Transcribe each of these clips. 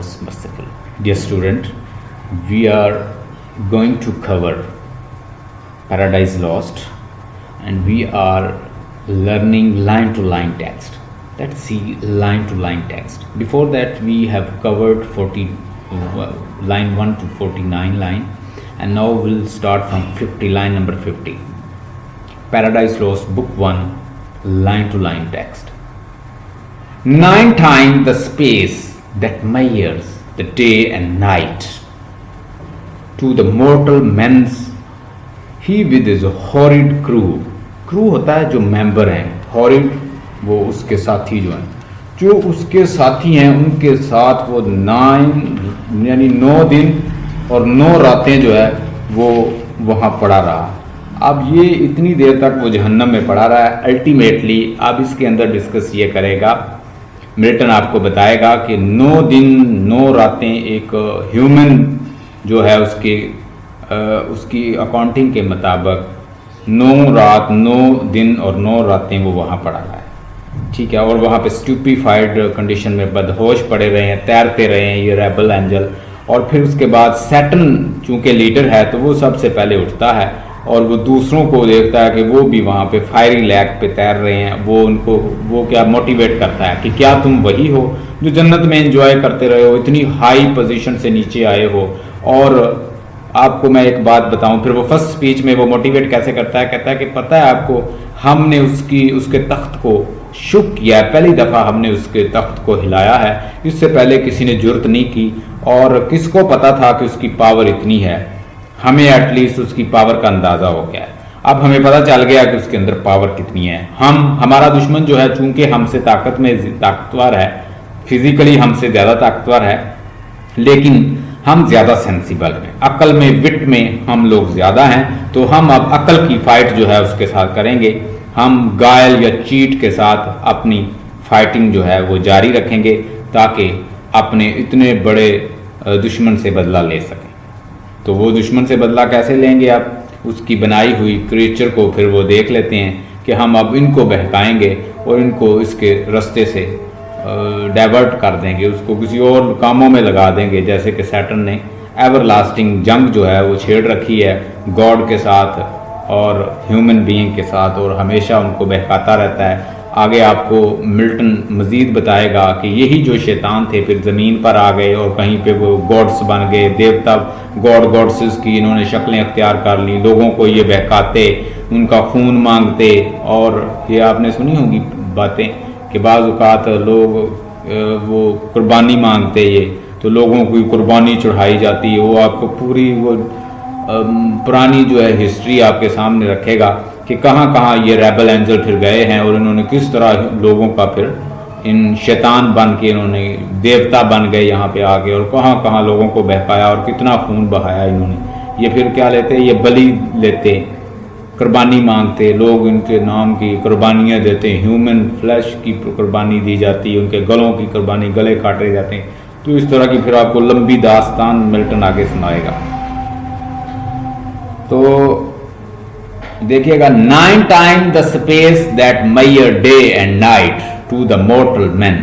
most merciful. Dear student, we are going to cover Paradise Lost and we are learning line to line text. Let's see line to line text. Before that we have covered line 1 to 49 line, and now we'll start from 50 line number 50. Paradise Lost book 1 line to line text. 9 times the space that measures the day and night to the mortal men's, he with his horrid crew होता है जो member हैं, horrid वो उसके साथी जो हैं, जो उसके साथी हैं उनके साथ वो 9 यानी 9 दिन और 9 रातें जो है वो वहाँ पड़ा रहा। अब ये इतनी देर तक वो जहन्नम में पड़ा रहा है। अल्टीमेटली अब इसके अंदर डिस्कस ये करेगा, मिल्टन आपको बताएगा कि 9 दिन 9 रातें एक ह्यूमन जो है उसकी अकाउंटिंग के मुताबिक 9 रात 9 दिन और 9 रातें वो वहाँ पड़ा रहा है, ठीक है। और वहाँ पे स्टूपीफाइड कंडीशन में बदहोश पड़े रहे हैं, तैरते रहे हैं ये रेबल एंजल। और फिर उसके बाद सैटर्न चूँकि लीडर है तो वो सबसे पहले उठता है और वो दूसरों को देखता है कि वो भी वहाँ पे फायरी लैक पे तैर रहे हैं। वो क्या मोटिवेट करता है कि क्या तुम वही हो जो जन्नत में एंजॉय करते रहे हो, इतनी हाई पोजीशन से नीचे आए हो। और आपको मैं एक बात बताऊं, फिर वो फर्स्ट स्पीच में वो मोटिवेट कैसे करता है, कहता है कि पता है आपको, हमने उसके तख्त को शुक किया है, पहली दफ़ा हमने उसके तख्त को हिलाया है, इससे पहले किसी ने जुर्त नहीं की। और किसको पता था कि उसकी पावर इतनी है, हमें एटलीस्ट उसकी पावर का अंदाज़ा हो गया है। अब हमें पता चल गया कि उसके अंदर पावर कितनी है। हमारा दुश्मन जो है चूंकि हमसे ताकतवर है, फिजिकली हमसे ज़्यादा ताकतवर है, लेकिन हम ज़्यादा सेंसिबल हैं, अक्ल में विट में हम लोग ज़्यादा हैं। तो हम अब अक्ल की फ़ाइट जो है उसके साथ करेंगे, हम गायल या चीट के साथ अपनी फाइटिंग जो है वो जारी रखेंगे ताकि अपने इतने बड़े दुश्मन से बदला ले सकें। तो वो दुश्मन से बदला कैसे लेंगे, आप उसकी बनाई हुई क्रिएचर को फिर वो देख लेते हैं कि हम अब इनको बहकाएंगे और इनको इसके रास्ते से डाइवर्ट कर देंगे, उसको किसी और कामों में लगा देंगे। जैसे कि सैटर्न ने एवरलास्टिंग जंग जो है वो छेड़ रखी है गॉड के साथ और ह्यूमन बीइंग के साथ, और हमेशा उनको बहकाता रहता है। आगे आपको मिल्टन मज़ीद बताएगा कि यही जो शैतान थे फिर ज़मीन पर आ गए और कहीं पे वो गॉड्स बन गए, देवता गॉड्सेस की इन्होंने शक्लें अख्तियार कर ली, लोगों को ये बहकाते, उनका खून मांगते। और ये आपने सुनी होगी बातें कि बाज़ औक़ात लोग वो कुर्बानी मांगते, ये तो लोगों की कुर्बानी चढ़ाई जाती है। वो आपको पूरी वो पुरानी जो है हिस्ट्री आपके सामने रखेगा कि कहाँ कहाँ ये रेबल एंजल फिर गए हैं और इन्होंने किस तरह लोगों का फिर इन शैतान बन के इन्होंने देवता बन गए यहाँ पे आके, और कहाँ कहाँ लोगों को बहकाया और कितना खून बहाया इन्होंने। ये फिर क्या लेते, ये बलि लेते, कुर्बानी मांगते, लोग इनके नाम की कुर्बानियाँ देते, ह्यूमन फ्लैश की कुर्बानी दी जाती है, उनके गलों की कुर्बानी, गले काटे जाते हैं। तो इस तरह की फिर आपको लंबी दास्तान मिल्टन आगे सुनाएगा। तो देखिएगा, 9 time the space that measure day and night to the mortal man.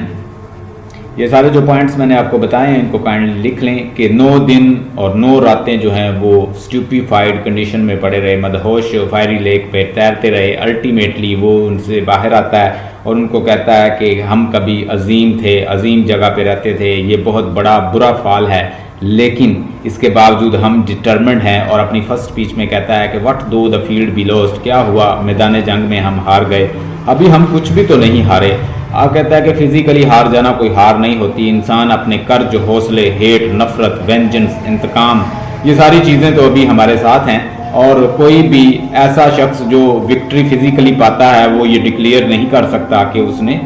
ये सारे जो पॉइंट्स मैंने आपको बताए हैं इनको काइंडली लिख लें कि 9 दिन और 9 रातें जो हैं वो स्टूपीफाइड कंडीशन में पड़े रहे, मदहोश फायरी लेक पे तैरते रहे। अल्टीमेटली वो उनसे बाहर आता है और उनको कहता है कि हम कभी अजीम थे, अजीम जगह पे रहते थे, ये बहुत बड़ा बुरा फाल है, लेकिन इसके बावजूद हम डिटर्मिन्ड हैं। और अपनी फर्स्ट स्पीच में कहता है कि व्हाट दो द फील्ड बी लॉस्ट, क्या हुआ मैदान जंग में हम हार गए, अभी हम कुछ भी तो नहीं हारे। आप कहता है कि फिजिकली हार जाना कोई हार नहीं होती, इंसान अपने कर्ज, हौसले, हेट, नफरत, वेंजेंस, इंतकाम, ये सारी चीज़ें तो अभी हमारे साथ हैं। और कोई भी ऐसा शख्स जो विक्ट्री फिजिकली पाता है वो ये डिक्लेयर नहीं कर सकता कि उसने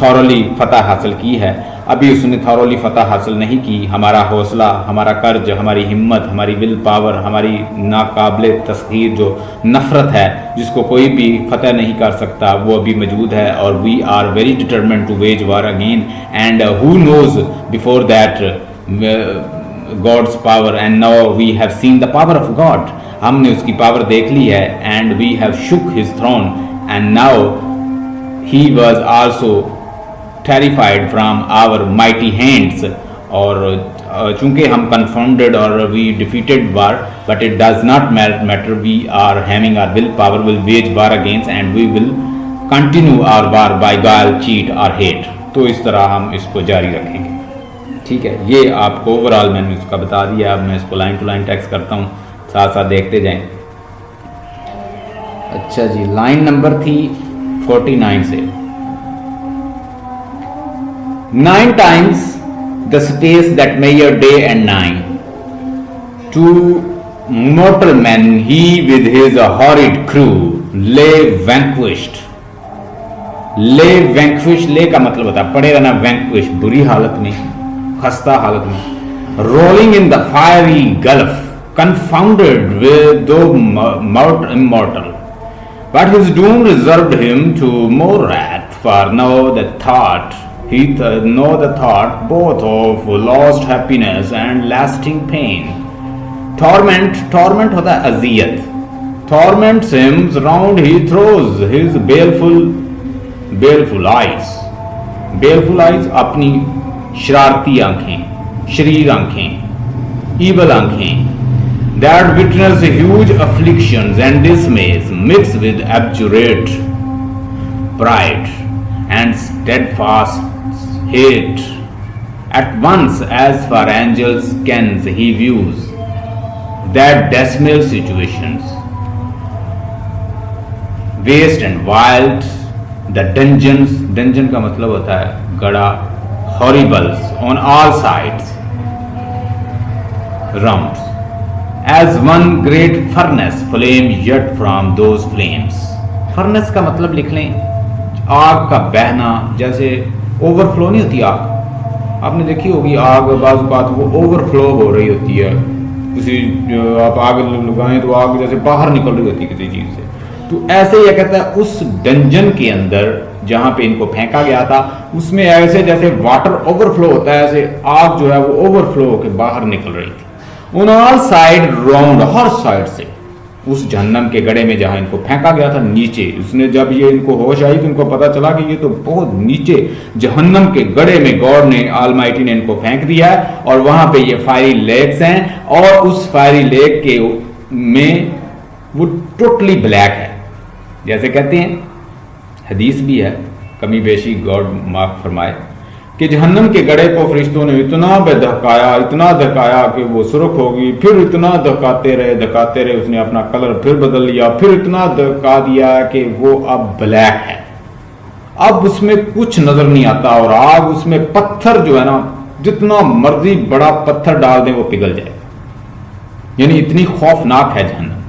थॉरली फतह हासिल की है। अभी उसने थॉरली फतह हासिल नहीं की। हमारा हौसला, हमारा कर्ज, हमारी हिम्मत, हमारी विल पावर, हमारी नाकाबिले तस्खीर जो नफरत है जिसको कोई भी फतह नहीं कर सकता, वो अभी मौजूद है। और we are very determined to wage war again and who knows before that God's power and now we have seen the power of God. हमने उसकी पावर देख ली है and we have shook his throne and now he was also terrified from our mighty hands। और चूंकि हम confounded और we defeated war, but it does not matter, we are having our will power, will wage war against and we will continue our war by guile, cheat और hate. तो इस तरह हम इसको जारी रखेंगे। ठीक है, ये आपको ओवरऑल मैंने इसका बता दिया। अब मैं इसको लाइन टू लाइन टेक्स्ट करता हूँ, साथ साथ देखते जाएं। अच्छा जी, लाइन नंबर थी 49 से। 9 times the space that measure day and night, to mortal men he with his horrid crew lay vanquished। ले वैंक्विश, ले का मतलब होता है पड़े रहना, वैंक्विश बुरी हालत में, खस्ता हालत में। Rolling in the fiery gulf, confounded with though immortal, but his doom reserved him to more wrath, for now the thought both of lost happiness and lasting pain। torment होता है अजियत। torments him round, he throws his baleful eyes, अपनी शरारती आंखें, शरीर आंखें, evil आंखें, that witness huge afflictions and dismays mixed with abjurate pride and steadfast hate। At once, as far angels can, he views that dismal situations, waste and wild, the dungeon का मतलब होता है गड़ा, horribles on all sides round, as one great furnace flame yet from those flames। furnace का मतलब लिख लें आग का बहना, जैसे ओवरफ्लो नहीं होती आग, आपने देखी होगी आग बाज़ बात वो ओवरफ्लो हो रही होती है, किसी आप आग लगाएं तो आग जैसे बाहर निकल रही होती है किसी चीज़ से। तो ऐसे ही कहता है उस डंजन के अंदर जहां पे इनको फेंका गया था, उसमें ऐसे जैसे वाटर ओवरफ्लो होता है, ऐसे आग जो है वो ओवरफ्लो होकर बाहर निकल रही थी। On all side round, her side से उस जहन्नम के गड्ढे में जहां इनको फेंका गया था नीचे। उसने जब ये इनको होश आई तो इनको पता चला कि ये तो बहुत नीचे जहन्नम के गड्ढे में गॉड ने, ऑलमाइटी ने इनको फेंक दिया है, और वहां पे ये फायरी लेक्स हैं, और उस फायरी लेक के में वो टोटली ब्लैक है। जैसे कहते हैं, हदीस भी है, कमी बेशी गॉड माफ फरमाए, कि जहन्नम के गड्ढे को फरिश्तों ने इतना धकाया कि वो सुर्ख होगी, फिर इतना धकाते रहे, उसने अपना कलर फिर बदल लिया, फिर इतना धका दिया कि वो अब ब्लैक है, अब उसमें कुछ नजर नहीं आता, और आग उसमें पत्थर जो है ना, जितना मर्जी बड़ा पत्थर डाल दें वो पिघल जाए, यानी इतनी खौफनाक है जहन्नम।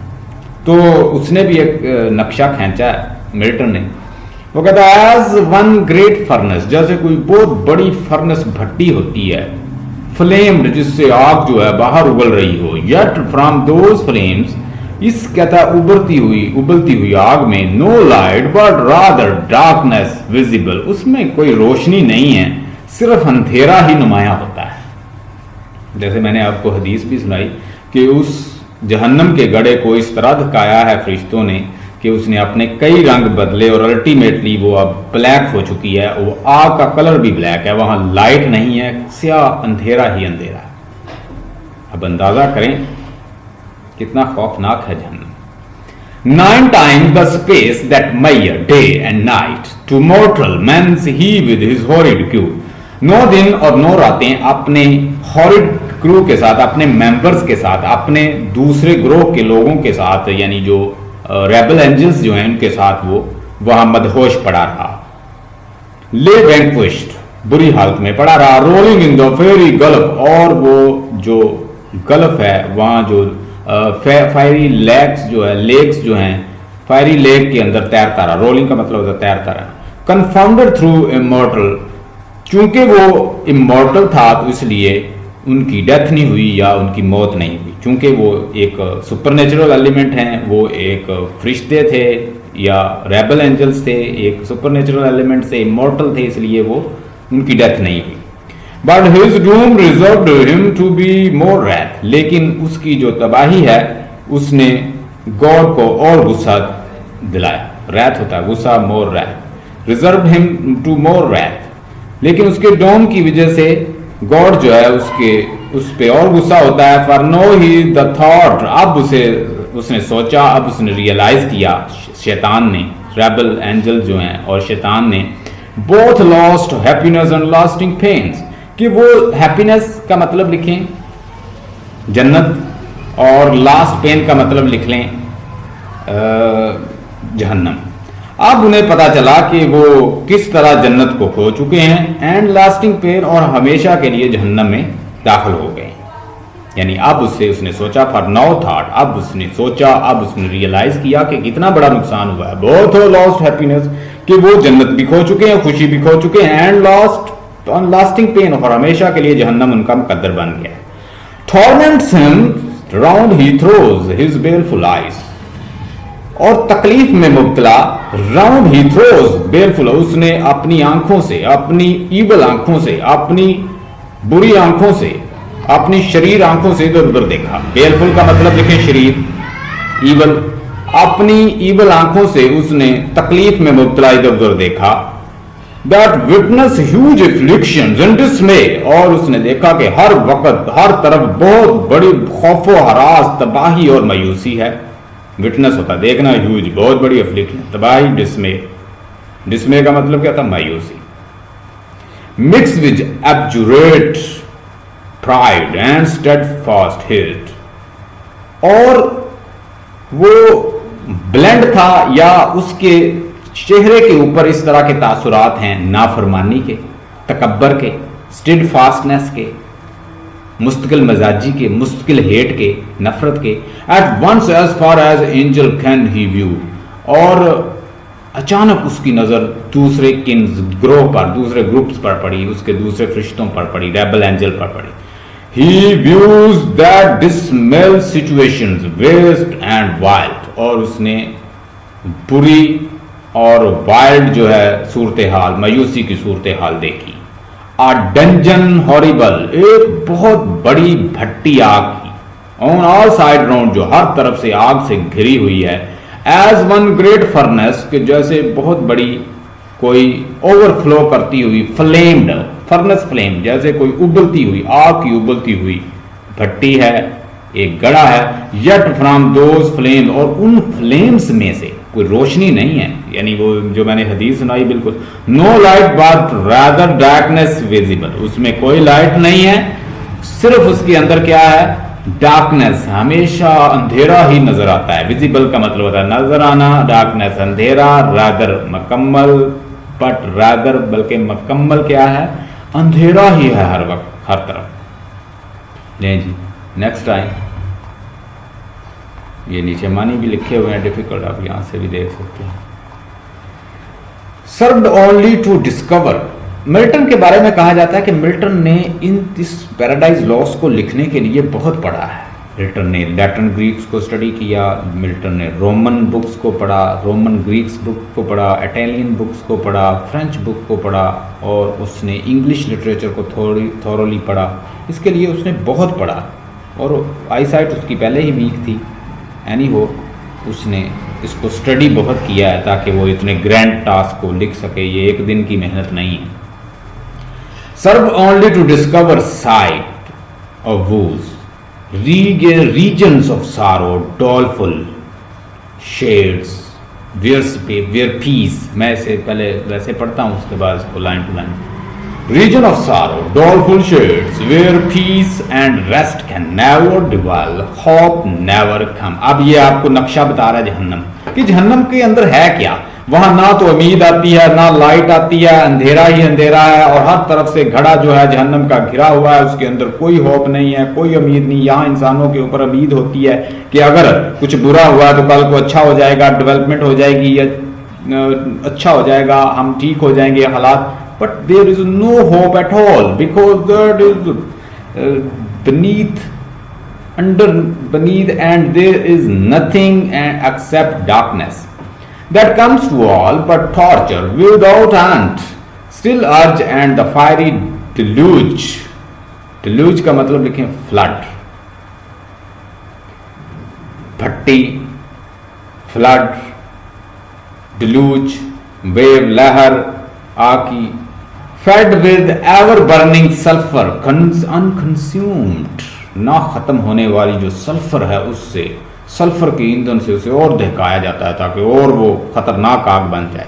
तो उसने भी एक नक्शा खींचा है मिल्टन ने, वो कहता है एज वन ग्रेट फर्नेस, जैसे कोई बहुत बड़ी फर्नेस भट्टी होती है, फ्लेम्ड, जिससे आग जो है बाहर उबल रही हो, येट फ्रॉम दोज फ्लेम्स, इस कहता है उबलती हुई आग में no light but rather darkness visible, उसमें कोई रोशनी नहीं है, सिर्फ अंधेरा ही नुमाया होता है। जैसे मैंने आपको हदीस भी सुनाई कि उस जहन्नम के गड्ढे को इस तरह धकाया है फरिश्तों ने कि उसने अपने कई रंग बदले, और अल्टीमेटली वो अब ब्लैक हो चुकी है, वो आग का कलर भी ब्लैक है, वहां लाइट नहीं है, स्याह अंधेरा ही अंधेरा है। अब अंदाजा करें कितना खौफनाक है जहन्नम। 9 times the space that measure day and night, to mortal men he with his horrid crew। 9 दिन और 9 रातें अपने हॉरिड क्रू के साथ, अपने मेंबर्स के साथ, अपने दूसरे ग्रोह के लोगों के साथ, यानी जो रेबल एंजल्स जो हैं उनके साथ वो वहां मदहोश पड़ा रहा। ले वैंक्विश्ड, बुरी हालत में पड़ा रहा। Rolling in the fiery gulf, और वो जो गल्फ है वहां जो फायरी लेक्स जो है, लेक्स जो हैं, फायरी लेक के अंदर तैरता रहा। रोलिंग का मतलब होता है तैरता रहा। कन्फाउंडेड थ्रू इमॉर्टल, चूंकि वो इमॉर्टल था तो इसलिए उनकी डेथ नहीं हुई या उनकी मौत नहीं हुई, चूंकि वो एक सुपरनेचुरल एलिमेंट हैं, वो एक फरिश्ते थे या रेबल एंजल्स थे, एक सुपरनेचुरल एलिमेंट से इमॉर्टल थे, इसलिए वो उनकी डेथ नहीं हुई। But his doom reserved him to be more wrath, लेकिन उसकी जो तबाही है उसने गॉड को और गुस्सा दिलाया। रैथ होता है गुस्सा, more wrath, reserve him to more wrath, लेकिन उसके डोम की वजह से गॉड जो है उस पे और गुस्सा होता है। For no he the thought, अब उसने सोचा, अब उसने रियलाइज किया, शैतान ने, रेबल एंजल जो हैं और शैतान ने, both lost happiness and lasting pains, कि वो हैप्पीनेस का मतलब लिखें जन्नत और लास्ट पेन का मतलब लिख लें जहन्नम। अब उन्हें पता चला कि वो किस तरह जन्नत को खो चुके हैं एंड लास्टिंग पेन, और हमेशा के लिए जहन्नम में दाखिल हो गए। यानी अब उसने सोचा, फॉर नाउ थॉट, अब उसने सोचा, अब उसने रियलाइज किया कि कितना बड़ा नुकसान हुआ है। बोथ लॉस्ट हैप्पीनेस, कि वो जन्नत भी खो चुके हैं, खुशी भी खो चुके हैं, and lost on lasting pain, और हमेशा के लिए जहन्नम उनका मुकद्दर बन गया। Torments him round he throws his baleful eyes, और तकलीफ में मुब्तला, राउंड ही थ्रोज बेलफुल, उसने अपनी आंखों से, अपनी ईवल आंखों से, अपनी बुरी आंखों से, अपनी शरीर आंखों से इधर उधर देखा। बेलफुल का मतलब लिखें शरीर, ईवल, अपनी ईवल आंखों से उसने तकलीफ में मुब्तला इधर उधर देखा। That witness huge afflictions and डिसमे, और उसने देखा कि हर वक्त हर तरफ बहुत बड़ी खौफो हरास, तबाही और मायूसी है। विटनेस होता देखना, ह्यूज बहुत बड़ी एफ्लिक्शन, तबाही, डिसमे, डिसमे का मतलब क्या था, मायूसी। Mix with obdurate pride and steadfast hate, और वो ब्लेंड था या उसके चेहरे के ऊपर इस तरह के तासुरात हैं, नाफरमानी के, तकब्बर के, स्टेडफास्टनेस के, मुस्तकिल मजाजी के, मुस्तकिल हेट के, नफरत के। At once as far as angel can he view, और अचानक उसकी नजर दूसरे किन्स ग्रोह पर, दूसरे ग्रुप्स पर पड़ी, उसके दूसरे फरिश्तों पर पड़ी, रेबल एंजल पर पड़ी। He views that dismal situations waste and wild, और उसने बुरी और वाइल्ड जो है सूरत हाल, मायूसी की सूरत हाल देखी। आ डंजन हॉरिबल, एक बहुत बड़ी भट्टी आग की, ऑन ऑल साइड राउंड, जो हर तरफ से आग से घिरी हुई है। एज वन ग्रेट फर्नेस, के जैसे बहुत बड़ी कोई ओवरफ्लो करती हुई, फ्लेम्ड, फर्नेस फ्लेम, जैसे कोई उबलती हुई आग की उबलती हुई भट्टी है, एक गड़ा है। यट फ्रॉम दोज फ्लेम, और उन फ्लेम्स में से कोई रोशनी नहीं है, यानी वो जो मैंने हदीस सुनाई बिल्कुल, no light but rather darkness visible, उसमें कोई लाइट नहीं है, सिर्फ उसके अंदर क्या है, डार्कनेस, हमेशा अंधेरा ही नजर आता है। विजिबल का मतलब होता है नजर आना, डार्कनेस अंधेरा, रादर मुकम्मल, बट रादर बल्कि मुकम्मल क्या है, अंधेरा ही है हर वक्त, हर तरफ। नहीं जी, नेक्स्ट टाइम ये नीचे मानी भी लिखे हुए हैं, डिफिकल्ट, आप यहां से भी देख सकते हैं। Served only to discover, Milton के बारे में कहा जाता है कि मिल्टन ने इस पैराडाइज लॉस्ट को लिखने के लिए बहुत पढ़ा है। मिल्टन ने लैटिन ग्रीक्स को स्टडी किया, मिल्टन ने रोमन बुक्स को पढ़ा, रोमन ग्रीक्स बुक को पढ़ा, इटालियन बुक्स को पढ़ा, फ्रेंच बुक को पढ़ा, और उसने इंग्लिश लिटरेचर को थोरोली पढ़ा। इसके लिए उसने बहुत पढ़ा, और आईसाइट उसकी पहले ही वीक थी। एनी हो, उसने इसको स्टडी बहुत किया है ताकि वो इतने ग्रैंड टास्क को लिख सके। ये एक दिन की मेहनत नहीं है। Serve only to discover sight of woes regions of sorrow, doleful shades, where peace, मैं इसे पहले वैसे पढ़ता हूँ, उसके बाद इसको line to line. Region of sorrow, doleful shades, where peace and rest can never dwell, hope never come। अब ये आपको नक्शा बता रहा है जहन्नम, कि जहन्नम के अंदर है क्या। वहां ना तो उम्मीद आती है, ना लाइट आती है, अंधेरा ही अंधेरा है, और हर तरफ से घड़ा जो है जहन्नम का घिरा हुआ है, उसके अंदर कोई होप नहीं है, कोई उम्मीद नहीं। यहाँ इंसानों के ऊपर उम्मीद होती है कि अगर कुछ बुरा हुआ तो कल को अच्छा हो जाएगा, डेवलपमेंट हो जाएगी, या अच्छा हो जाएगा, हम ठीक हो जाएंगे हालात। But there is no hope at all, because that is beneath and there is nothing except darkness that comes to all but torture without end, still urge and the fiery deluge। deluge का मतलब लिखें flood, भट्टी, flood, deluge, wave, लहर, आग की fed with ever burning sulphur unconsumed, ना खत्म होने वाली जो सल्फर है उससे, सल्फर के ईंधन से उसे और दहकाया जाता है ताकि और वो खतरनाक आग बन जाए।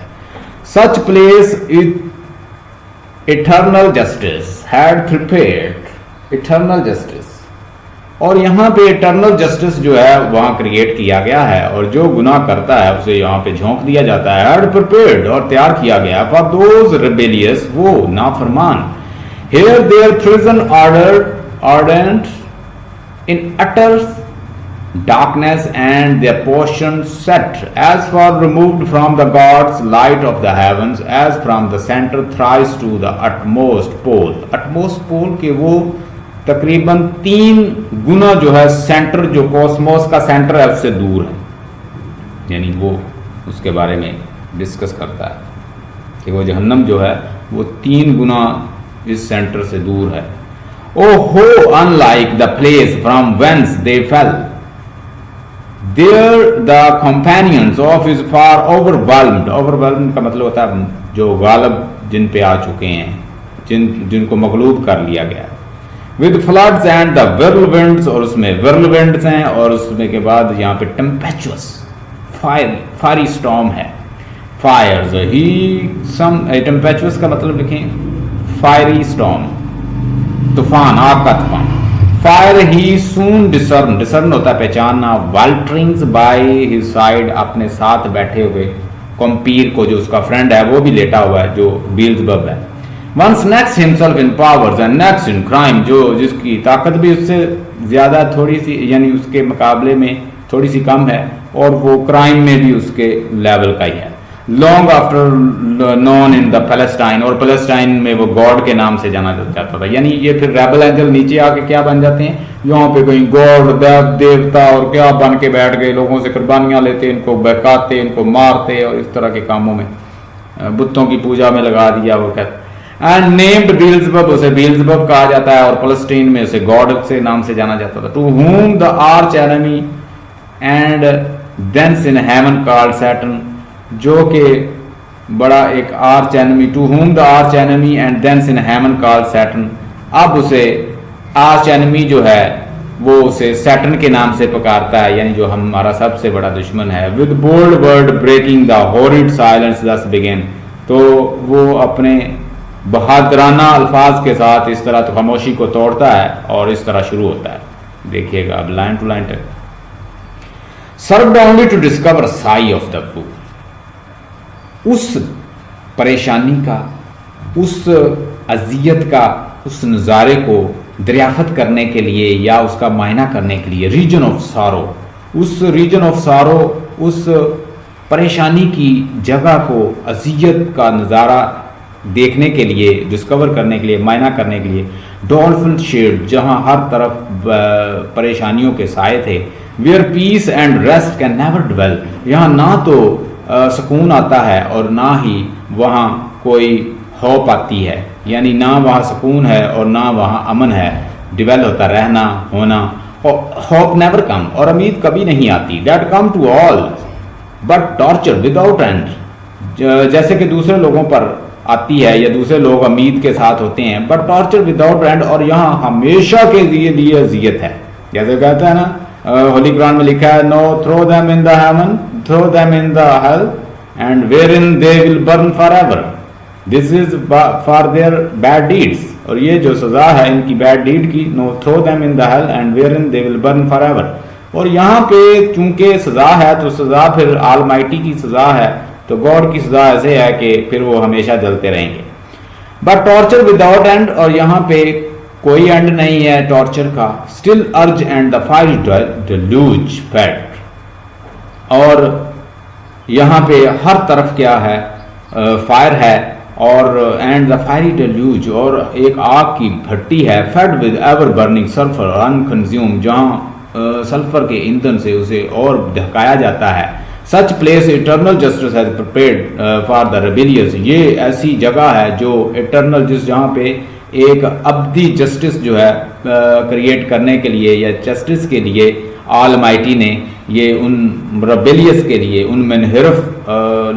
Such place eternal justice had prepared, eternal justice, और यहाँ पे इटर्नल जस्टिस जो है वहाँ क्रिएट किया गया है, और जो गुनाह करता है उसे यहाँ पे झोंक दिया जाता है। हैड प्रिपेयर्ड, और तैयार किया गया, फॉर दोज रिबेलियस, वो नाफरमान। Here their prison ordained in utter darkness and their portion set, as far removed from the God's light of the heavens as from the center thrice to the utmost pole। utmost pole के वो तकरीबन 3 गुना जो है centre, जो Cosmos का centre है उससे दूर है, यानी वो उसके बारे में डिस्कस करता है कि वो जहन्नम जो है वो 3 गुना इस सेंटर से दूर है। ओहो unlike the place from whence they fell, There the companions of his far overwhelmed, overwhelmed का मतलब होता है जो गालब जिन पे आ चुके हैं, जिनको मगलूब कर लिया गया, with floods and the whirlwinds, और उसमें whirlwinds हैं, और उसमें के बाद यहाँ पे tempestuous fiery storm है, fires he some tempestuous का मतलब लिखें fiery storm, तूफान, आग का तूफान। फायर ही सून डिसर्न, डिसर्न होता है पहचानना, वाल्टरिंग्स बाय हिज साइड, अपने साथ बैठे हुए कॉम्पीर को, जो उसका फ्रेंड है वो भी लेटा हुआ है, जो बील्ज़बब है। Once next himself in powers and next in crime, जो जिसकी ताकत भी उससे ज्यादा थोड़ी सी, यानी उसके मुकाबले में थोड़ी सी कम है, और वो क्राइम में भी उसके लेवल का ही है। Long after non in the Palestine, और पैलेस्टाइन में वो गॉड के नाम से जाना जाता था, यानी ये फिर रेबल एंजल नीचे आके क्या बन जाते हैं, यहाँ पे कोई गॉड देवता और क्या बन के बैठ गए, लोगों से कुर्बानियां लेते, इनको बहकाते, इनको मारते, और इस तरह के कामों में, बुतों की पूजा में लगा दिया वो कहते। एंड नेम्ड बील्ज़बब, उसे बील्ज़बब कहा जाता है, और पैलेस्टाइन में उसे गॉड से नाम से जाना जाता था। To whom the arch enemy and thence in heaven called Satan, जो कि बड़ा एक arch enemy, to whom the arch enemy and thence in heaven called Satan, अब उसे आर्च एनिमी जो है वो उसे सैटर्न के नाम से पुकारता है, यानी जो हमारा सबसे बड़ा दुश्मन है। With bold word breaking the horrid silence thus began, तो वो अपने बहादुराना अल्फाज के साथ इस तरह तो खामोशी को तोड़ता है और इस तरह शुरू होता है। देखिएगा अब लाइन टू लाइन तक। सर्व्ड ओनली टू डिस्कवर साई ऑफ द बुक, उस परेशानी का, उस अजियत का, उस नज़ारे को दरियाफत करने के लिए या उसका मायना करने के लिए, रीजन ऑफ सारो, उस रीजन ऑफ सारो, उस परेशानी की जगह को, अजियत का नज़ारा देखने के लिए, डिस्कवर करने के लिए, मायना करने के लिए। डॉल्फिन शेड, जहाँ हर तरफ परेशानियों के साए थे। Where peace and rest can never dwell, यहाँ ना तो सुकून आता है और ना ही वहाँ कोई होप आती है, यानी ना वहाँ सुकून है और ना वहाँ अमन है, डिवेल होता रहना, होना। होप नेवर कम, और उम्मीद कभी नहीं आती। That come to all but torture without end, जैसे कि दूसरे लोगों पर आती है या दूसरे लोग उम्मीद के साथ होते हैं, बट टॉर्चर विदाउट एंड, और यहाँ हमेशा के लिए अजियत है। जैसे कहता है ना, होली कुरान में लिखा है, no throw them in the heaven, throw them in the hell and wherein they will burn forever, this is for their bad deeds, और ये जो सजा है इनकी बैड डीड की, no throw them in the hell and wherein they will burn forever. और यहाँ पे चूंकि सजा है तो सजा फिर ऑलमाइटी की सजा है, तो गॉड की सजा ऐसे है कि फिर वो हमेशा जलते रहेंगे। बट टॉर्चर विदाउट एंड, और यहाँ पे कोई एंड नहीं है टॉर्चर का। स्टिल अर्ज and the fire deluge fat, और यहाँ पे हर तरफ क्या है, फायर है, और एंड द फायरी डेल्यूज, और एक आग की भट्टी है। Fed with ever burning sulphur unconsumed, जहाँ सल्फर के ईंधन से उसे और दहकाया जाता है। Such place eternal justice has prepared for the rebellious, ये ऐसी जगह है जो इटर्नल, जिस जहाँ पे एक अब्दी जस्टिस जो है क्रिएट करने के लिए या जस्टिस के लिए ऑलमाइटी ने ये उन रेबेलियस के लिए, उन मनहरफ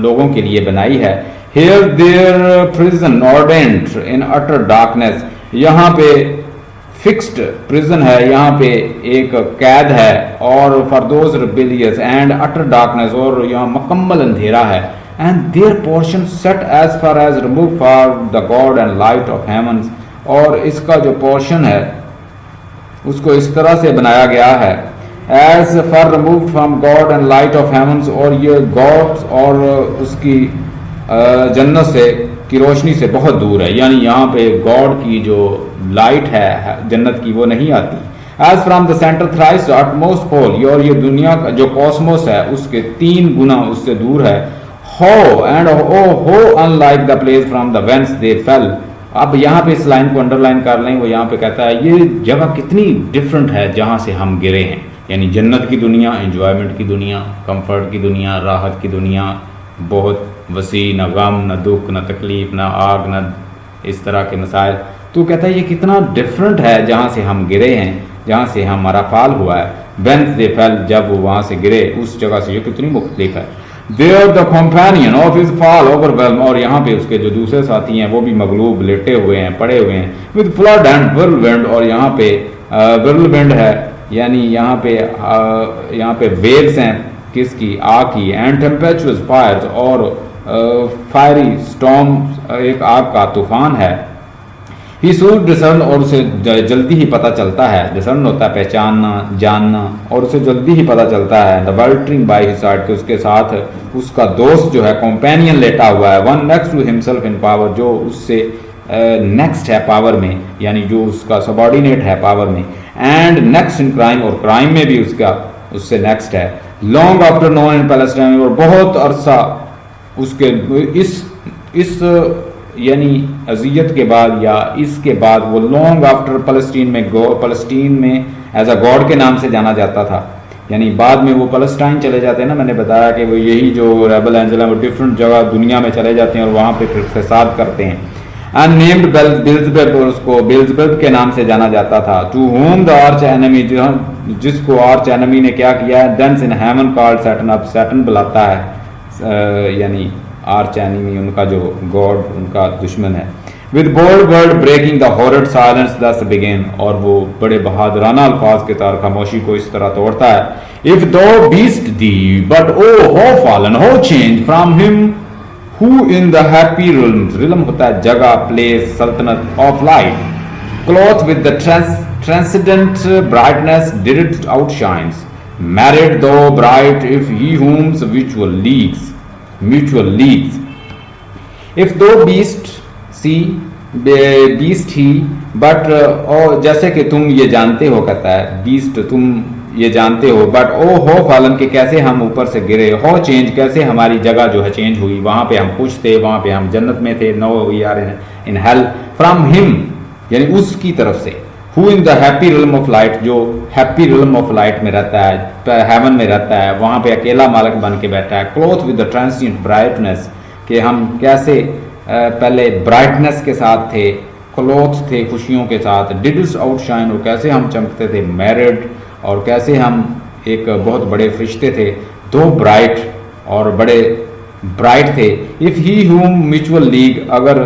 लोगों के लिए बनाई है। Here their prison ordained in utter darkness. यहाँ पे फिक्स्ड प्रिजन है, यहाँ पे एक कैद है, और for those rebellious and utter darkness, और यहाँ मुकम्मल अंधेरा है. And their portion set as far as remove for the God and light of heavens. और इसका जो पोर्शन है उसको इस तरह से बनाया गया है, as far remove from God and light of heavens, और ये गॉड और उसकी जन्नत से की रोशनी से बहुत दूर है. यानी यहाँ पे गॉड की जो लाइट है जन्नत की वो नहीं आती. As from the centre thrice utmost pole, और ये दुनिया का जो कॉस्मोस है उसके 3 गुना उससे दूर है. हो एंड हो unlike the place from the whence they fell. अब यहाँ पे इस लाइन को अंडरलाइन कर लें. वो यहाँ पे कहता है ये जगह कितनी डिफरेंट है जहाँ से हम गिरे हैं. यानी जन्नत की दुनिया, एंजॉयमेंट की दुनिया, कंफर्ट की दुनिया, राहत की दुनिया, बहुत वसी, न गम, न दुख, न तकलीफ, न आग, न इस तरह के मसाइल. तो कहता है ये कितना डिफरेंट है जहाँ से हम गिरे हैं, जहाँ से हमारा फाल हुआ है. वेंस दे फेल, जब वो वहाँ से गिरे उस जगह से ये कितनी मुख्तलिफ है. There the companion of his fall overwhelmed, और यहाँ पे उसके जो दूसरे साथी हैं वो भी मगलूब, लेटे हुए हैं, पड़े हुए हैं. With flood and whirlwind, और यहाँ पे whirlwind है, यानी यहाँ पे waves हैं किसकी, आग की. एंड tempestuous fires, और फायरी स्टॉर्म, एक आग का तूफान है. ही soon discern, और उसे जल्दी ही पता चलता है. discern होता है पहचानना, जानना, और उसे जल्दी ही पता चलता है. the weltering by his side, कि उसके साथ उसका दोस्त जो है कंपेनियन लेटा हुआ है. one next to himself in power, जो उससे नेक्स्ट है पावर में, यानी जो उसका सबॉर्डिनेट है पावर में. एंड नेक्स्ट इन क्राइम, और क्राइम में भी उससे नेक्स्ट है. Long after known in Palestine, और बहुत अरसा उसके इस यानी अजियत के बाद या इसके बाद वो लॉन्ग आफ्टर फलस्तीन में एज अ गॉड के नाम से जाना जाता था. यानी बाद में वो पलस्टाइन चले जाते हैं ना, मैंने बताया कि वो यही जो रेबल एंजल है वो डिफरेंट जगह दुनिया में चले जाते हैं और वहाँ पे फिर फसाद करते हैं. एंड नेम्ड बिल्जबुल, और उसको बिल्जबुल के नाम से जाना जाता था. To whom the arch enemy, जिसको आर्च एनिमी ने क्या किया है. Thence in heaven called Satan, अब सैटन बुलाता है यानी आर्च एनिमी, उनका जो गॉड, उनका दुश्मन है. With bold word breaking the horror silence thus began, और वो बड़े बहादुराना अल्फाज के तार खामोशी को इस तरह तोड़ता है. इफ दो beast the but O how fallen, how change from him who in the happy realm होता है जगह, प्लेस, सल्तनत of light. Cloth with the transcendent brightness did it outshines. Myriad though bright if he whom mutual leagues. If thou beast see beast he, but और जैसे कि तुम ये जानते हो, कहता है beast तुम ये जानते हो, बट ओ हो फॉलन के कैसे हम ऊपर से गिरे, हो चेंज कैसे हमारी जगह जो है चेंज हुई. वहाँ पे हम खुश थे, वहाँ पे हम जन्नत में थे. No we are in hell from him, यानी उसकी तरफ से. Who in the happy realm of light, जो हैप्पी रिलम ऑफ लाइट में रहता है, हेवन में रहता है, वहाँ पे अकेला मालिक बन के बैठा है. Cloth with the transient brightness, कि हम कैसे पहले ब्राइटनेस के साथ थे, क्लोथ थे खुशियों के साथ. डिडल्स आउटशाइन, और कैसे हम चमकते थे. मैरिड, और कैसे हम एक बहुत बड़े फरिश्ते थे, दो ब्राइट और बड़े ब्राइट थे. इफ़ ही हुम म्यूचुअल लीग, अगर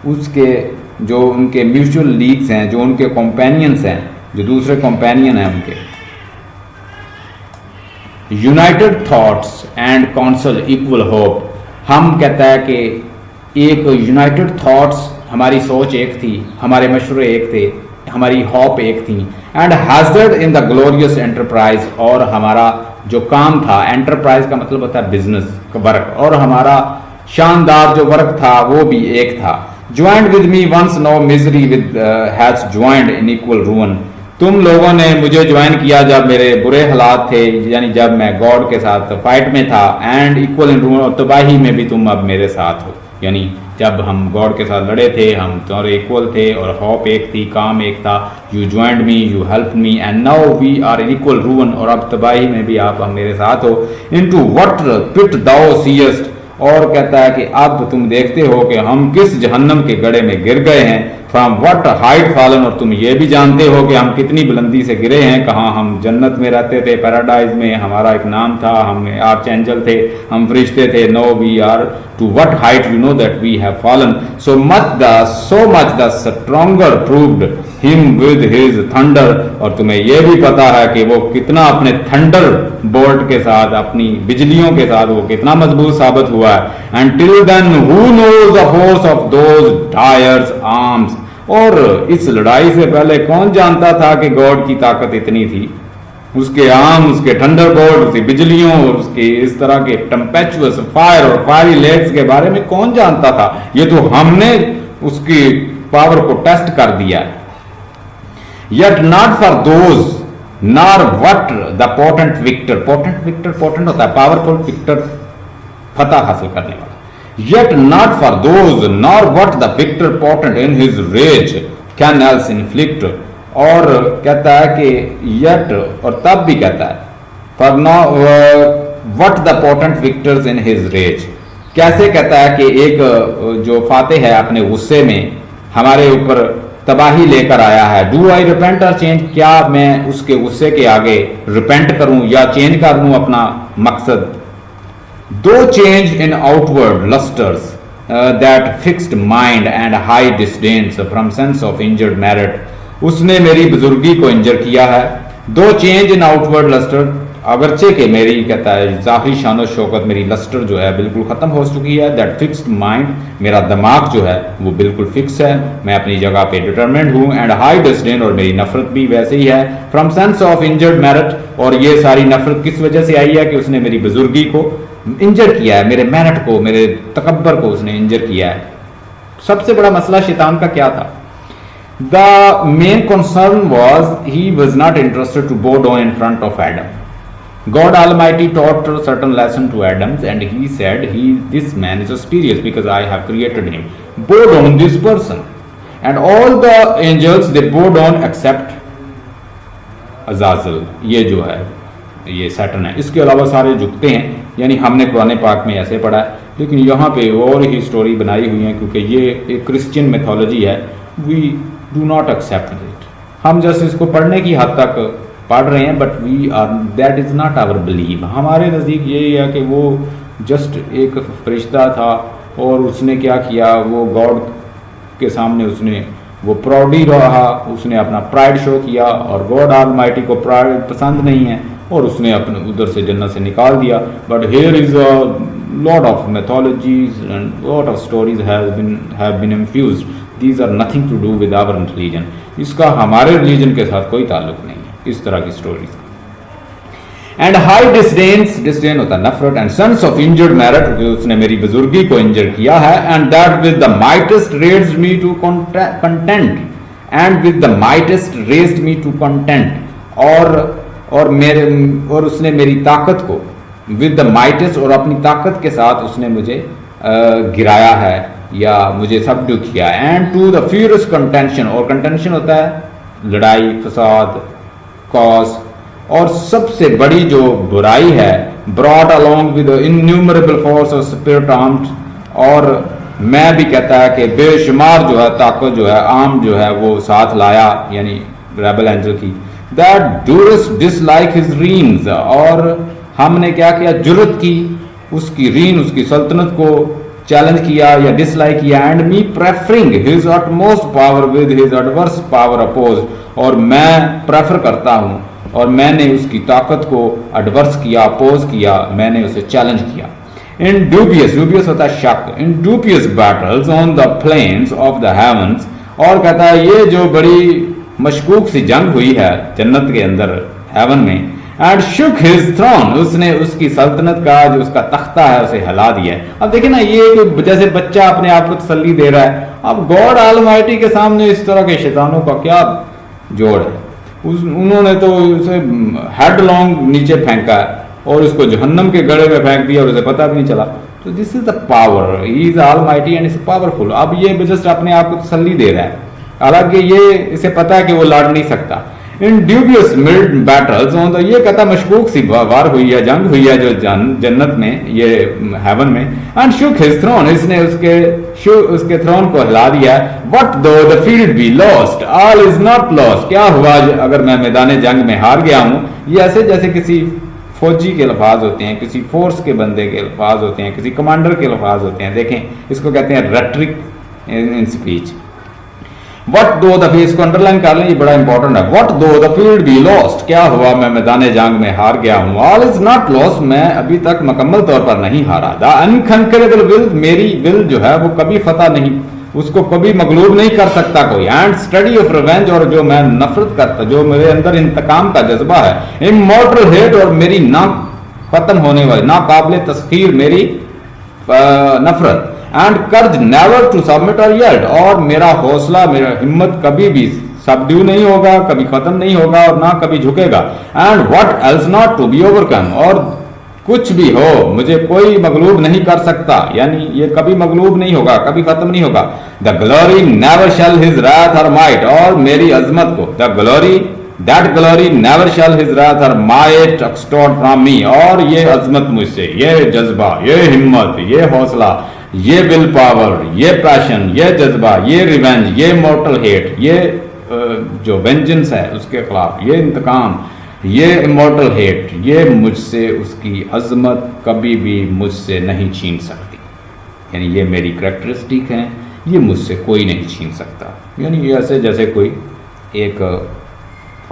उसके जो उनके म्यूचुअल लीग्स हैं, जो उनके कंपेनियंस हैं, जो दूसरे कंपेनियन हैं उनके. United thoughts and council equal hope, हम कहता है कि एक यूनाइटेड थॉट्स, हमारी सोच एक थी, हमारे मशवरे एक थे, हमारी होप एक थी. And hazard in the glorious enterprise, और हमारा जो काम था, एंटरप्राइज का मतलब होता है बिजनेस वर्क, और हमारा शानदार जो वर्क था वो भी एक था. Joined with me once no misery with has joined in equal ruin, तुम लोगों ने मुझे ज्वाइन किया जब मेरे बुरे हालात थे, यानी जब मैं गॉड के साथ फाइट में था. एंड इक्वल इन रूइन, और तबाही में भी तुम अब मेरे साथ हो, यानी जब हम गॉड के साथ लड़े थे हम तुम्हारे इक्वल थे, और होप एक थी, काम एक था. You joined me, you help me, and now we are in equal ruin, और अब तबाही में भी आप हम मेरे साथ हो. इन टू वट पिट दाओ सीएस्ट, और कहता है कि अब तुम देखते हो कि हम किस जहन्नम के गड्ढे में गिर गए हैं. फ्रॉम व्हाट हाइट फॉलन, और तुम ये भी जानते हो कि हम कितनी बुलंदी से गिरे हैं, कहाँ हम जन्नत में रहते थे, पैराडाइज में, हमारा एक नाम था, हम आर्च एंजल थे, हम फरिश्ते थे, no we are to what height you know that we have fallen, so much the stronger proved him with his thunder, और तुम्हें यह भी पता है कि वो कितना अपने थंडर बोल्ट के साथ, अपनी बिजलियों के साथ वो कितना मजबूत साबित हुआ है। And till then who knows the force of those dire arms, और इस लड़ाई से पहले कौन जानता था कि गॉड की ताकत इतनी थी, उसके आर्म, उसके थंडर बोल्ट, उसकी बिजलियों और उसके इस तरह के टेम्पेचुअस फायर और फायरी लेग्स के बारे में कौन जानता था। ये तो हमने उसकी पावर को टेस्ट कर दिया है। Yet not for those, nor what the potent victor, potent होता है पावरफुल, victor फतह हासिल करने वाला। Yet not for those, nor what the victor potent in his rage can else inflict, और कहता है कि yet, और तब भी कहता है for no what the potent victors in his rage, कैसे कहता है कि एक जो फातेह है अपने गुस्से में हमारे ऊपर तबाही लेकर आया है। डू आई रिपेंट और चेंज, क्या मैं उसके गुस्से के आगे रिपेंट करूं या चेंज कर लूं अपना मकसद। Though change in outward lustres that fixed mind and high disdain from sense of injured merit, उसने मेरी बुजुर्गी को इंजर किया है। दो चेंज इन आउटवर्ड लस्टर, अगरचे के मेरी कहता है जाहिरी शान शौकत, मेरी लस्टर जो है बिल्कुल ख़त्म हो चुकी है। दैट फिक्स्ड माइंड, मेरा दिमाग जो है वो बिल्कुल फिक्स है, मैं अपनी जगह पे डिटरमेंट हूँ। एंड हाई डिस्डेन, और मेरी नफरत भी वैसे ही है। From sense of injured merit, और ये सारी नफरत किस वजह से आई है कि उसने मेरी बुजुर्गी को इंजर किया है, मेरे मेरिट को, मेरे तकब्बर को उसने इंजर किया है। सबसे बड़ा मसला शैतान का क्या था? The main concern was he was not interested to bow down in front of Adam. God Almighty taught a certain lesson to Adam, and he said, this man is spurious because I have created him. Bow down this person. And all the angels, they bow down except Azazel. ये जो है ये Saturn है, इसके अलावा सारे झुकते हैं। यानी हमने कुरान पाक में ऐसे पढ़ा है, लेकिन यहाँ पे और ही स्टोरी बनाई हुई है, क्योंकि ये एक क्रिश्चियन मेथोलॉजी है। We do not accept it, हम जस्ट इसको पढ़ने की हद तक पढ़ रहे हैं, but we are that is not our believe. हमारे नज़दीक यही है कि वो जस्ट एक फरिश्ता था और उसने क्या किया, वो गॉड के सामने उसने वो प्राउडी रहा, उसने अपना प्राइड शो किया, और गॉड ऑलमाइटी को प्राइड पसंद नहीं है और उसने अपने उधर से जन्नत से निकाल दिया। But here is a lot of mythologies and lot of stories have been infused, these are nothing to do with our religion. इसका हमारे रिलीजन के साथ कोई ताल्लुक नहीं है इस तरह की स्टोरीज। एंड हाई डिस्डेन होता है नफरत, and sense of injured merit, उसने मेरी बुजुर्गी को इंजर किया है। And that with the mightiest raised me to contend, and with the mightiest raised me to contend, और उसने मेरी ताकत को विद द माइटेस्ट, और अपनी ताकत के साथ उसने मुझे गिराया है या मुझे सबड्यू किया। And to the furious contention, और कंटेंशन होता है लड़ाई, फसाद, कॉज, और सबसे बड़ी जो बुराई है, brought along with innumerable force of spirit armed, और मैं भी कहता है कि बेशुमार जो है ताकत जो है आर्म जो है वो साथ लाया, यानी रेबल एंजल की। दैट डूरिस्ट डिसलाइक हिज रीन्स, और हमने क्या किया, जुर्रत की उसकी रीन, उसकी सल्तनत को चैलेंज किया या डिसलाइक किया। And me preferring his utmost power with his adverse power oppose, और मैं प्रेफर करता हूँ और मैंने उसकी ताकत को एडवर्स किया, अपोज किया, मैंने उसे चैलेंज किया। इन ड्यूबियस होता है शक, in dubious battles on the plains of the heavens, और कहता है ये जो बड़ी मशकूक सी जंग हुई है जन्नत के अंदर हेवन में। एंड शुक हिज थ्रोन, उसने उसकी सल्तनत का जो उसका तख्ता है उसे हिला दिया है। अब देखिए ना, ये जैसे बच्चा अपने आप को तसल्ली दे रहा है, अब गॉड ऑलमाइटी के सामने इस तरह के शैतानों का क्या जोड़ है। उन्होंने तो उसे हेडलॉन्ग नीचे फेंका है और उसको जहन्नम के गड़े में फेंक दिया और उसे पता भी नहीं चला। तो this is the power, he is almighty and is powerful. अब ये जस्ट अपने आप को तसल्ली दे रहा है, हालांकि ये इसे पता है कि वो लड़ नहीं सकता। In dubious mid battles on the, ये कहता मशकूक सी वार हुई है, जंग हुई है जो जन्नत में, ये हेवन में। एंड शुक हिज थ्रोन, इसने उसके थ्रोन को हिला दिया। व्हाट दो the field be lost, all is not lost, क्या हुआ अगर मैं मैदान जंग में हार गया हूं। ये ऐसे जैसे किसी फौजी के अल्फाज होते हैं, किसी फोर्स के बंदे के अल्फाज होते हैं, किसी कमांडर के अल्फाज होते हैं। देखें, इसको कहते हैं रेट्रिक इन स्पीच। वट दो द फील्ड, इसको अंडरलाइन कर लें, ये बड़ा इंपॉर्टेंट है। वट दो द फील्ड बी लॉस्ट, क्या हुआ मैं मैदान जंग में हार गया हूं। ऑल इज नॉट लॉस्ट, मैं अभी तक मुकम्मल तौर पर नहीं हारा। द अनकंकरेबल विल, मेरी विल जो है वो कभी फतह नहीं, उसको कभी मगलूब नहीं कर सकता कोई। एंड स्टडी ऑफ रिवेंज, और जो मैं नफरत करता, जो मेरे अंदर इंतकाम का जज्बा है। इमॉर्टल हेट, और मेरी ना खत्म होने वाली, ना काबिल तस्खीर मेरी नफरत। एंड कर्ज नेवर टू सबमिट और येल्ड, और मेरा हौसला, मेरा हिम्मत कभी भी सबड्यू नहीं होगा, कभी खत्म नहीं होगा और ना कभी झुकेगा। And what else not to be overcome, और कुछ भी हो मुझे कोई मगलूब नहीं कर सकता, यानी ये कभी मगलूब नहीं होगा, कभी खत्म नहीं होगा। The glory never shall his wrath or might, और मेरी अजमत को, the glory, that glory never shall his wrath or might extort from me, और ये अजमत मुझसे, ये जज्बा, ये हिम्मत, ये हौसला, ये विल पावर, ये पैशन, ये जज्बा, ये रिवेंज, ये मॉर्टल हेट, ये जो वेंजेंस है उसके खिलाफ, ये इंतकाम, ये इमॉर्टल हेट, ये मुझसे, उसकी अजमत कभी भी मुझसे नहीं छीन सकती। यानी ये मेरी करैक्टरिस्टिक है, ये मुझसे कोई नहीं छीन सकता। यानी ये ऐसे जैसे कोई एक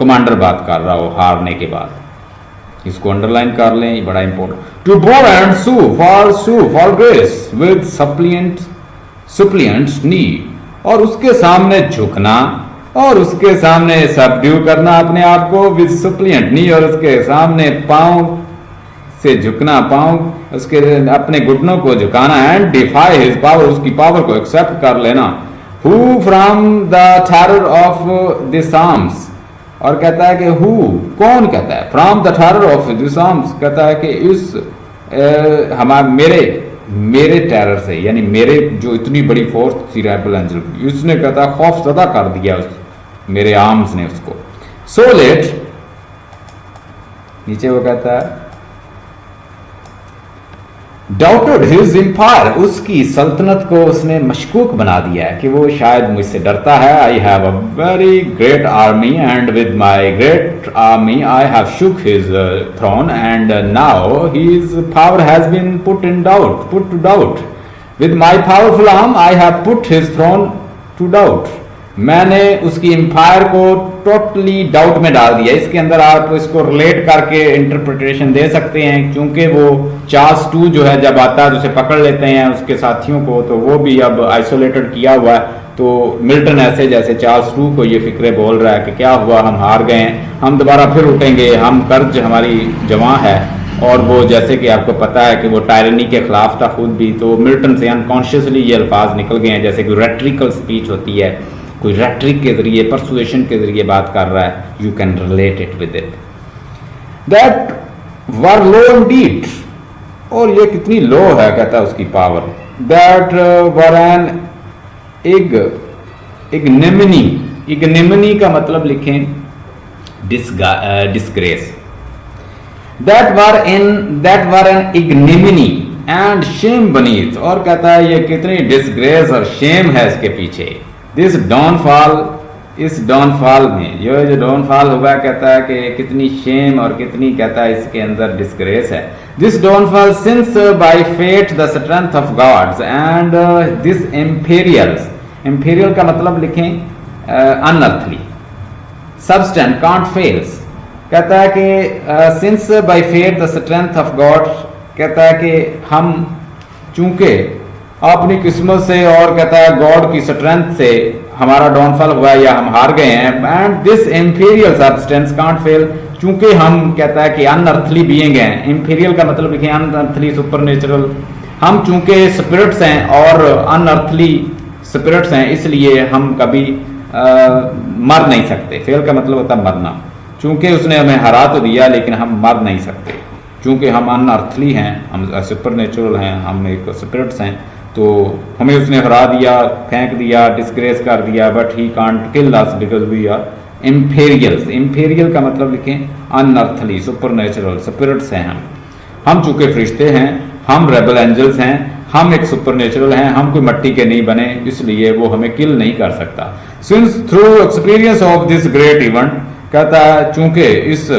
कमांडर बात कर रहा हो हारने के बाद। इसको अंडरलाइन कर लें, ये बड़ा important. To bow and sue for grace with suppliants knee, और उसके सामने झुकना और उसके सामने सबड्यू करना अपने आप को विद सप्लिएंट नी, और उसके सामने पांव से झुकना, पांव उसके अपने घुटनों को झुकाना। एंड डिफाई हिज पावर, उसकी पावर को एक्सेप्ट कर लेना। Who from the terror of this arms, और कहता है कि हु, कौन कहता है, from the terror of this arms, कहता है कि इस मेरे टेरर से, यानी मेरे जो इतनी बड़ी फोर्स थी रेबल एंजल, उसने कहता खौफ ज़दा कर दिया मेरे आर्म्स ने उसको। सो लेट, नीचे वो कहता है डाउटेड हिज एम्पायर, उसकी सल्तनत को उसने मशकूक बना दिया है कि वो शायद मुझसे डरता है। I have a very great army and with my great army I have shook his throne and now his power has been put to doubt. With my powerful arm I have put his throne to doubt, मैंने उसकी empire को totally doubt में डाल दिया। इसके अंदर आप इसको रिलेट करके इंटरप्रिटेशन दे सकते हैं, क्योंकि वो चार्ल्स टू जो है जब आता है तो उसे पकड़ लेते हैं उसके साथियों को, तो वो भी अब आइसोलेटेड किया हुआ है। तो मिल्टन ऐसे जैसे चार्ल्स टू को ये फिक्रे बोल रहा है कि क्या हुआ, हम हार गए हैं, हम दोबारा फिर उठेंगे, हम कर्ज हमारी जवां है। और वो जैसे कि आपको पता है कि वो टायरनी के खिलाफ था खुद भी, तो मिल्टन से अनकॉन्शियसली ये अल्फाज निकल गए हैं, जैसे कि रेट्रिकल स्पीच होती है, कोई रेट्रिक के जरिए, परसुएशन के जरिए बात कर रहा है। You can relate it with it. That were low indeed, और ये कितनी लो है, कहता है उसकी power. That were an ignominy, ignominy का मतलब लिखें disgrace. That were an ignominy and shame beneath, और कहता है ये कितनी डिस्ग्रेस और शेम है इसके पीछे। दिस डाउनफॉल, इस डाउनफॉल में ये जो डाउनफॉल हुआ, कहता है कि कितनी शेम और कितनी, कहता है इसके अंदर डिस्ग्रेस है। This downfall since by fate the strength of gods and this imperials, imperial का मतलब लिखें अनअर्थली, सबस्टेंट कांट फेल्स। कहता है कि since by fate the strength of god, कहता है कि हम चूंकि अपनी किस्मत से और कहता है गॉड की स्ट्रेंथ से हमारा डाउनफॉल हुआ है या हम हार गए हैं। And this empyreal substance can't fail, चूंकि हम कहता है कि अनअर्थली बीइंग हैं। इंफीरियल का मतलब लिखे अनअर्थली, सुपरनेचुरल। हम चूंकि स्पिरिट्स हैं और अनअर्थली स्पिरिट्स हैं, इसलिए हम कभी मर नहीं सकते। फेल का मतलब होता है मरना। चूंकि उसने हमें हरा तो दिया लेकिन हम मर नहीं सकते, चूंकि हम अनअर्थली हैं, हम सुपरनेचुरल हैं, हम एक स्पिरिट्स हैं, तो हमें उसने हरा दिया, फेंक दिया, डिस्ग्रेस कर दिया, but he can't kill us because we are imperials, imperial का मतलब लिखें अनअर्थली, सुपरनेचुरल, स्पिरिट्स हैं हम चूंकि फरिश्ते हैं, हम रेबल एंजल्स हैं, हम एक सुपरनेचुरल हैं, हम कोई मट्टी के नहीं बने, इसलिए वो हमें किल नहीं कर सकता। Since through experience of this great event, कहता है चूंकि इस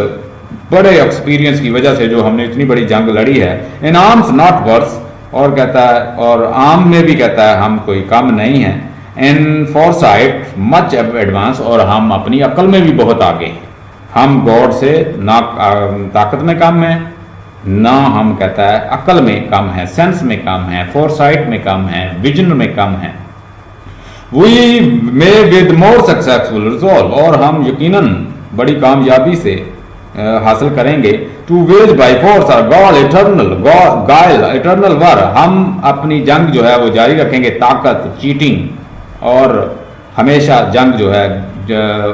बड़े एक्सपीरियंस की वजह से जो हमने इतनी बड़ी जंग लड़ी है, इन आर्म्स नॉट वर्स, और कहता है और आर्म में भी कहता है हम कोई कम नहीं है, इन फोरसाइट मच एडवांस, और हम अपनी अकल में भी बहुत आगे हैं। हम गॉड से ना ताकत में कम है, ना हम कहता है अकल में कम है, सेंस में कम है, फोरसाइट में कम है, विजन में कम है। We may with more successful resolve, और हम यकीनन बड़ी कामयाबी से हासिल करेंगे, to wage by force or god eternal guile eternal war, हम अपनी जंग जो है वो जारी रखेंगे, ताकत, चीटिंग, और हमेशा जंग जो है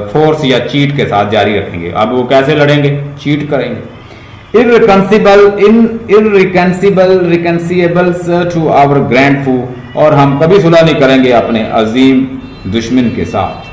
फोर्स या चीट के साथ जारी रखेंगे। अब वो कैसे लड़ेंगे? चीट करेंगे। रिकन्सिएबल्स टू आवर ग्रैंड फू, और हम कभी सुलह नहीं करेंगे अपने अजीम दुश्मन के साथ।